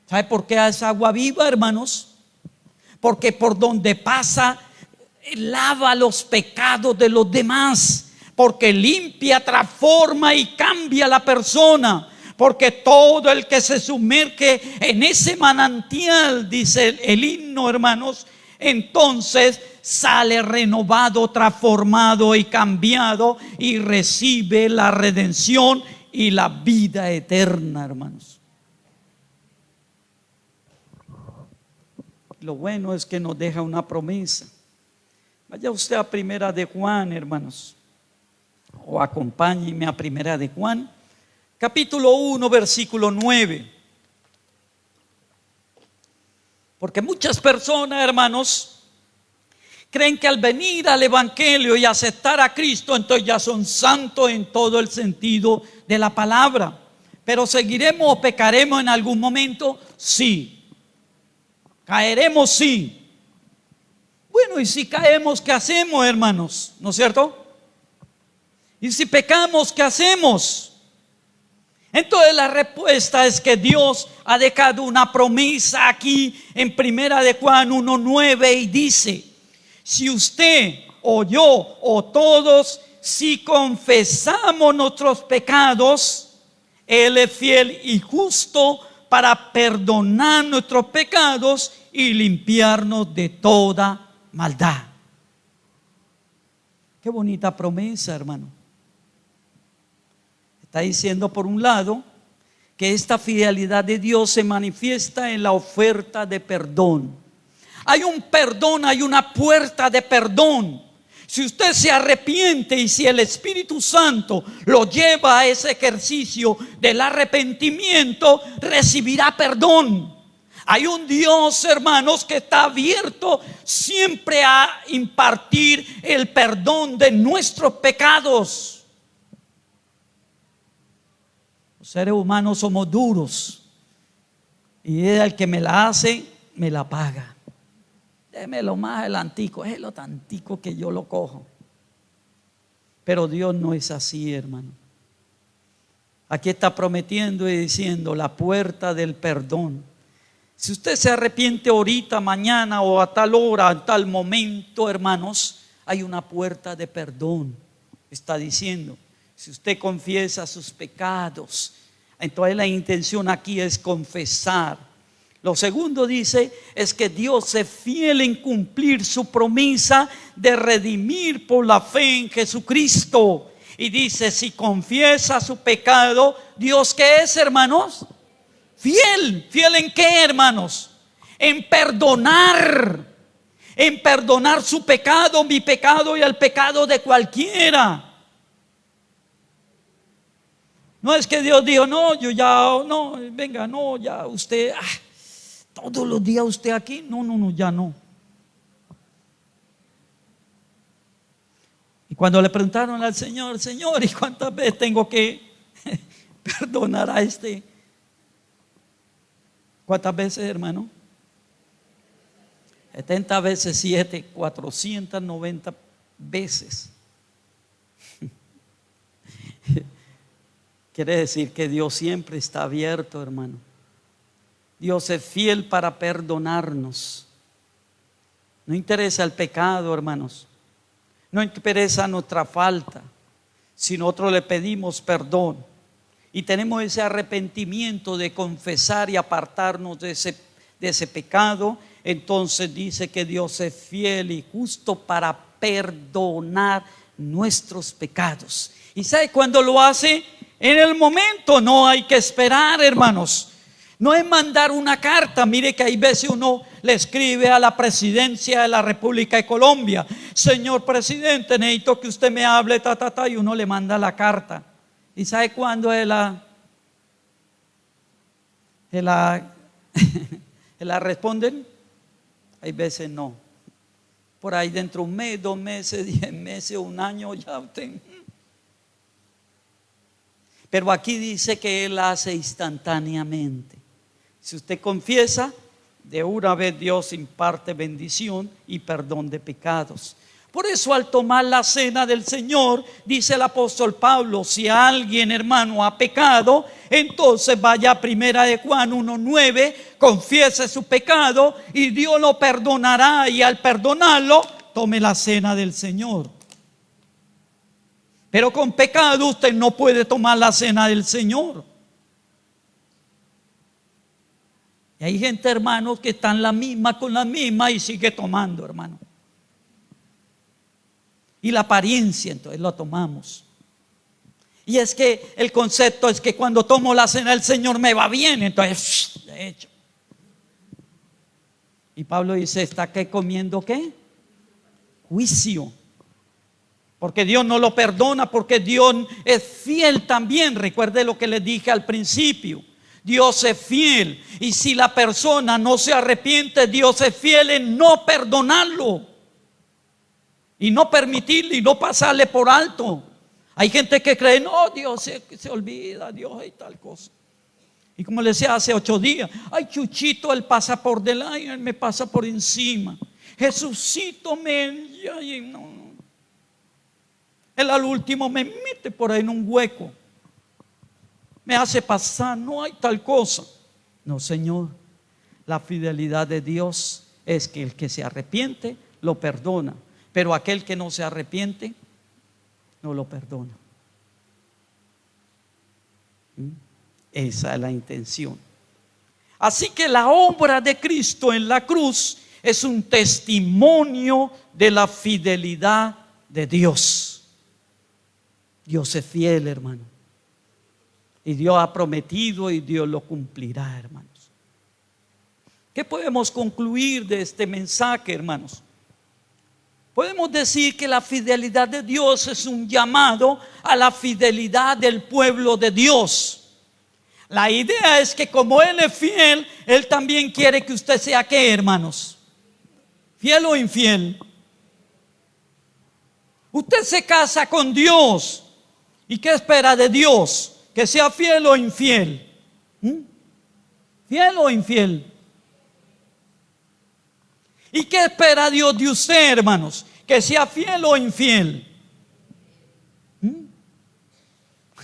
Speaker 1: ¿Sabe por qué es agua viva, hermanos? Porque por donde pasa lava los pecados de los demás, porque limpia, transforma y cambia a la persona. Porque todo el que se sumerge en ese manantial, dice el himno, hermanos, entonces sale renovado, transformado y cambiado y recibe la redención y la vida eterna, hermanos. Lo bueno es que nos deja una promesa. Vaya usted a Primera de Juan, hermanos, o acompáñeme a Primera de Juan, capítulo 1, versículo 9. Porque muchas personas, hermanos, creen que al venir al evangelio y aceptar a Cristo, entonces ya son santos en todo el sentido de la palabra. Pero ¿seguiremos o pecaremos en algún momento? Sí. ¿Caeremos? Sí. Bueno, y si caemos, ¿qué hacemos, hermanos? ¿No es cierto? Y si pecamos, ¿qué hacemos? Entonces la respuesta es que Dios ha dejado una promesa aquí en Primera de Juan 1:9 y dice: si usted o yo o todos, si confesamos nuestros pecados, Él es fiel y justo para perdonar nuestros pecados y limpiarnos de toda maldad. Qué bonita promesa, hermano. Está diciendo, por un lado, que esta fidelidad de Dios se manifiesta en la oferta de perdón. Hay un perdón, hay una puerta de perdón. Si usted se arrepiente y si el Espíritu Santo lo lleva a ese ejercicio del arrepentimiento, recibirá perdón. Hay un Dios, hermanos, que está abierto siempre a impartir el perdón de nuestros pecados. Los seres humanos somos duros y el que me la hace, me la paga. Déme lo más adelantico, es lo tantico que yo lo cojo. Pero Dios no es así, hermano. Aquí está prometiendo y diciendo la puerta del perdón. Si usted se arrepiente ahorita, mañana o a tal hora, a tal momento, hermanos, hay una puerta de perdón. Está diciendo, si usted confiesa sus pecados, entonces la intención aquí es confesar. Lo segundo dice es que Dios es fiel en cumplir su promesa de redimir por la fe en Jesucristo. Y dice, si confiesa su pecado, ¿Dios qué es, hermanos? Fiel. ¿Fiel en qué, hermanos? En perdonar su pecado, mi pecado y el pecado de cualquiera. No es que Dios dijo, no, yo ya, no, venga, no, ya usted, todos los días usted aquí, no, ya no. Y cuando le preguntaron al Señor, ¿y cuántas veces tengo que perdonar a este? ¿Cuántas veces, hermano? 70 veces 7, 490 veces. Quiere decir que Dios siempre está abierto, hermano. Dios es fiel para perdonarnos. No interesa el pecado, hermanos. No interesa nuestra falta. Si nosotros le pedimos perdón y tenemos ese arrepentimiento de confesar y apartarnos de ese pecado, entonces dice que Dios es fiel y justo para perdonar nuestros pecados. ¿Y sabe cuándo lo hace? En el momento, no hay que esperar, hermanos. No es mandar una carta. Mire que hay veces uno le escribe a la presidencia de la República de Colombia: señor presidente, necesito que usted me hable, y uno le manda la carta. ¿Y sabe cuándo la responden? Hay veces no. Por ahí dentro de un mes, 2 meses, 10 meses, un año, ya usted. Pero aquí dice que Él hace instantáneamente. Si usted confiesa, de una vez Dios imparte bendición y perdón de pecados. Por eso, al tomar la cena del Señor, dice el apóstol Pablo: si alguien, hermano, ha pecado, entonces vaya a 1 de Juan 1:9, confiese su pecado y Dios lo perdonará, y al perdonarlo, tome la cena del Señor. Pero con pecado usted no puede tomar la cena del Señor. Y hay gente, hermanos, que están la misma con la misma y sigue tomando, hermano. Y la apariencia, entonces lo tomamos. Y es que el concepto es que cuando tomo la cena del Señor me va bien, entonces, de hecho. Y Pablo dice: ¿está qué comiendo qué? Juicio. Porque Dios no lo perdona, porque Dios es fiel también. Recuerde lo que les dije al principio: Dios es fiel, y si la persona no se arrepiente, Dios es fiel en no perdonarlo y no permitirle y no pasarle por alto. Hay gente que cree: no, Dios se olvida, Dios y tal cosa. Y como le decía hace 8 días: ay, Chuchito, Él pasa por delante, Él me pasa por encima. Jesucito no. Él al último me mete por ahí en un hueco, me hace pasar, no hay tal cosa. No, Señor, la fidelidad de Dios es que el que se arrepiente lo perdona, pero aquel que no se arrepiente no lo perdona. Esa es la intención. Así que la obra de Cristo en la cruz es un testimonio de la fidelidad de Dios. Dios es fiel, hermano, y Dios ha prometido y Dios lo cumplirá, hermanos. ¿Qué podemos concluir de este mensaje, hermanos? Podemos decir que la fidelidad de Dios es un llamado a la fidelidad del pueblo de Dios. La idea es que como Él es fiel, Él también quiere que usted sea ¿qué, hermanos? ¿Fiel o infiel? Usted se casa con Dios, ¿y qué espera de Dios? ¿Que sea fiel o infiel? ¿Fiel o infiel? ¿Y qué espera Dios de usted, hermanos? ¿Que sea fiel o infiel?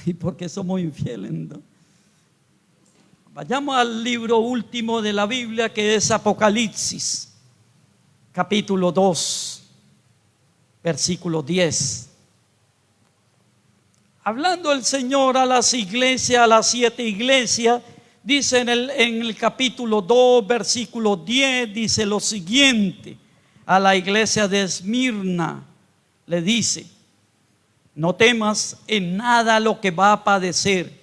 Speaker 1: ¿Y por qué somos infieles, no? Vayamos al libro último de la Biblia, que es Apocalipsis, capítulo 2, versículo 10. Hablando el Señor a las iglesias, a las 7 iglesias, dice en el capítulo 2, versículo 10, dice lo siguiente: a la iglesia de Esmirna le dice: no temas en nada lo que va a padecer.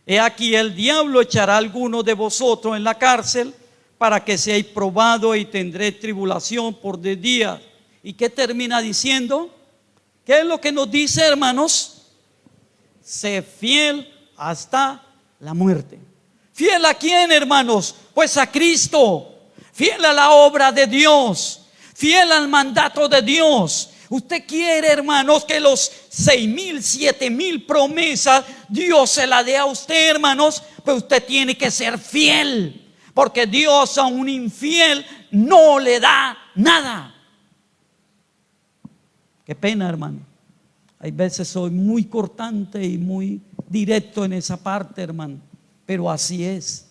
Speaker 1: He aquí, el diablo echará a alguno de vosotros en la cárcel para que seáis probados, y tendréis tribulación por 10 días. ¿Y qué termina diciendo? ¿Qué es lo que nos dice, hermanos? Sé fiel hasta la muerte. ¿Fiel a quién, hermanos? Pues a Cristo. Fiel a la obra de Dios, fiel al mandato de Dios. Usted quiere, hermanos, que los 6,000, 7,000 promesas Dios se la dé a usted, hermanos, pues usted tiene que ser fiel, porque Dios a un infiel no le da nada. Qué pena, hermano. Hay veces soy muy cortante y muy directo en esa parte, hermano, pero así es.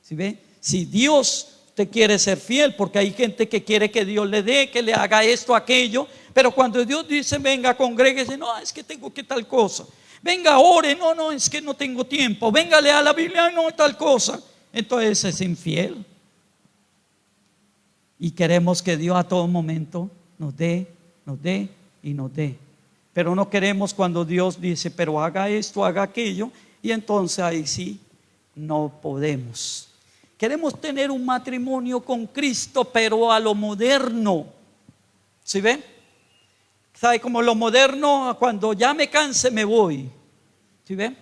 Speaker 1: ¿Sí ve? Si Dios, usted quiere ser fiel, porque hay gente que quiere que Dios le dé, que le haga esto, aquello, pero cuando Dios dice: venga, congréguese, no, es que tengo que tal cosa. Venga, ore, no, es que no tengo tiempo. Venga, lea la Biblia, no, tal cosa. Entonces es infiel. Y queremos que Dios a todo momento nos dé y nos dé. Pero no queremos cuando Dios dice: pero haga esto, haga aquello, y entonces ahí sí no podemos. Queremos tener un matrimonio con Cristo, pero a lo moderno. ¿Sí ven? ¿Sabe? Como lo moderno, cuando ya me canse me voy. ¿Sí ven?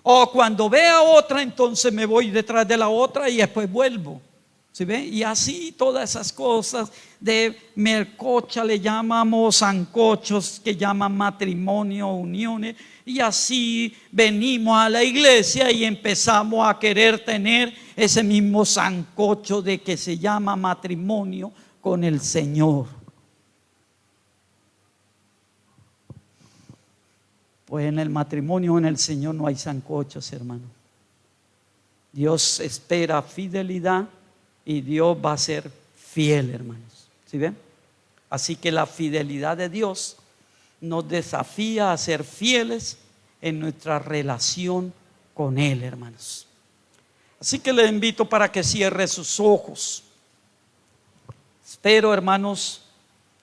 Speaker 1: O cuando vea otra, entonces me voy detrás de la otra y después vuelvo. ¿Sí ven? Y así todas esas cosas de mercocha le llamamos sancochos, que llaman matrimonio, uniones. Y así venimos a la iglesia y empezamos a querer tener ese mismo sancocho de que se llama matrimonio con el Señor. Pues en el matrimonio en el Señor no hay sancochos, hermano. Dios espera fidelidad y Dios va a ser fiel, hermanos. ¿Sí ven? Así que la fidelidad de Dios nos desafía a ser fieles en nuestra relación con Él, hermanos. Así que le invito para que cierre sus ojos. Espero, hermanos,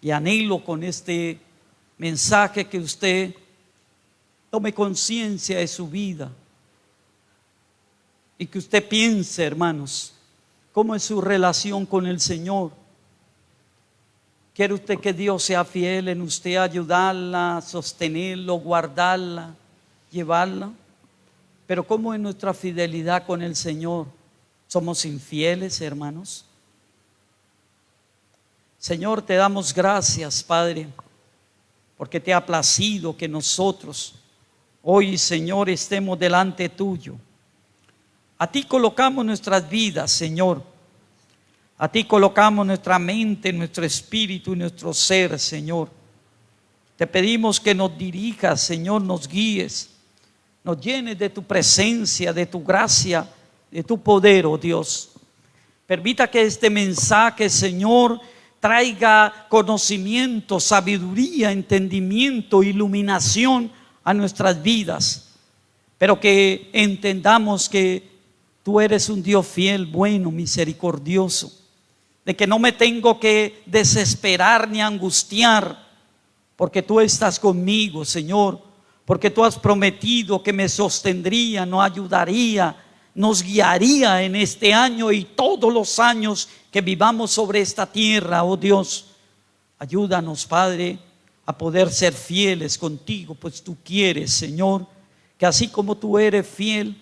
Speaker 1: y anhelo con este mensaje que usted tome conciencia de su vida y que usted piense, hermanos, cómo es su relación con el Señor. ¿Quiere usted que Dios sea fiel en usted, ayudarla, sostenerlo, guardarla, llevarla? Pero ¿cómo es nuestra fidelidad con el Señor? ¿Somos infieles, hermanos? Señor, te damos gracias, Padre, porque te ha placido que nosotros hoy, Señor, estemos delante tuyo. A ti colocamos nuestras vidas, Señor. A ti colocamos nuestra mente, nuestro espíritu y nuestro ser, Señor. Te pedimos que nos dirijas, Señor, nos guíes, nos llenes de tu presencia, de tu gracia, de tu poder, oh Dios. Permita que este mensaje, Señor, traiga conocimiento, sabiduría, entendimiento, iluminación a nuestras vidas, pero que entendamos que tú eres un Dios fiel, bueno, misericordioso, de que no me tengo que desesperar ni angustiar, porque tú estás conmigo, Señor, porque tú has prometido que me sostendría, nos ayudaría, nos guiaría en este año y todos los años que vivamos sobre esta tierra, oh Dios. Ayúdanos, Padre, a poder ser fieles contigo, pues tú quieres, Señor, que así como tú eres fiel,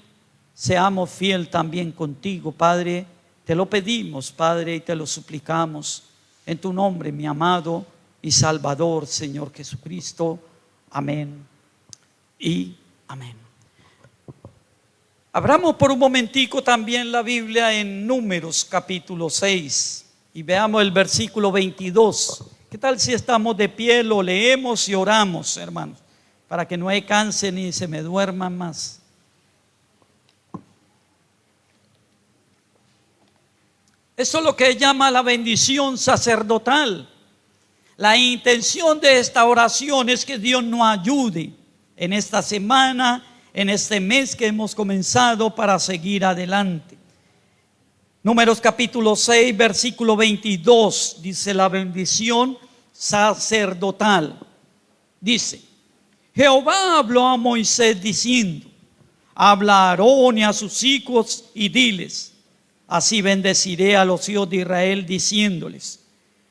Speaker 1: seamos fiel también contigo, Padre. Te lo pedimos, Padre, y te lo suplicamos en tu nombre, mi amado y Salvador, Señor Jesucristo. Amén y amén. Abramos por un momentico también la Biblia en Números capítulo 6 y veamos el versículo 22. ¿Qué tal si estamos de pie, lo leemos y oramos, hermanos, para que no me canse ni se me duerman más? Eso es lo que llama la bendición sacerdotal. La intención de esta oración es que Dios nos ayude en esta semana, en este mes que hemos comenzado, para seguir adelante. Números capítulo 6, versículo 22, dice la bendición sacerdotal. Dice: Jehová habló a Moisés diciendo: habla a Aarón y a sus hijos y diles: así bendeciré a los hijos de Israel, diciéndoles: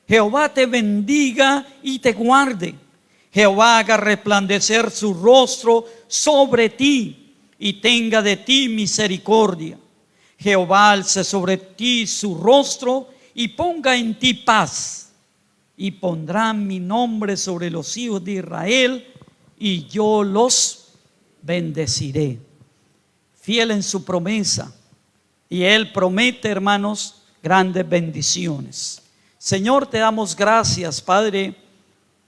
Speaker 1: Jehová te bendiga y te guarde. Jehová haga resplandecer su rostro sobre ti y tenga de ti misericordia. Jehová alce sobre ti su rostro y ponga en ti paz. Y pondrá mi nombre sobre los hijos de Israel y yo los bendeciré. Fiel en su promesa. Y Él promete, hermanos, grandes bendiciones. Señor, te damos gracias, Padre,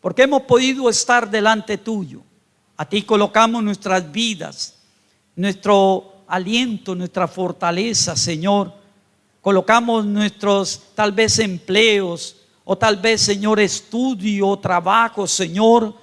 Speaker 1: porque hemos podido estar delante tuyo. A ti colocamos nuestras vidas, nuestro aliento, nuestra fortaleza, Señor. Colocamos nuestros tal vez empleos o tal vez, Señor, estudio o trabajo, Señor.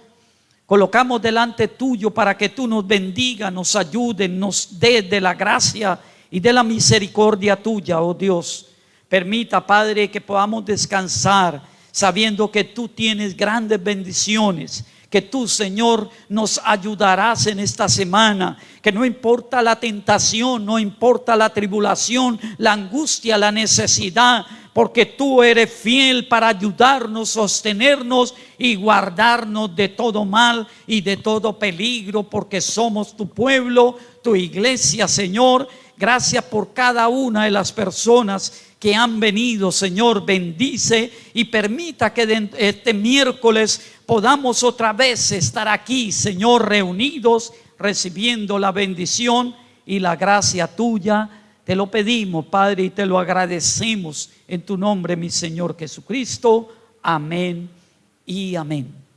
Speaker 1: Colocamos delante tuyo para que tú nos bendiga, nos ayude, nos dé de la gracia y de la misericordia tuya, oh Dios. Permita, Padre, que podamos descansar sabiendo que tú tienes grandes bendiciones, que tú, Señor, nos ayudarás en esta semana, que no importa la tentación, no importa la tribulación, la angustia, la necesidad, porque tú eres fiel para ayudarnos, sostenernos y guardarnos de todo mal y de todo peligro, porque somos tu pueblo, tu iglesia, Señor. Gracias por cada una de las personas que han venido, Señor. Bendice y permita que este miércoles podamos otra vez estar aquí, Señor, reunidos, recibiendo la bendición y la gracia tuya. Te lo pedimos, Padre, y te lo agradecemos en tu nombre, mi Señor Jesucristo. Amén y amén.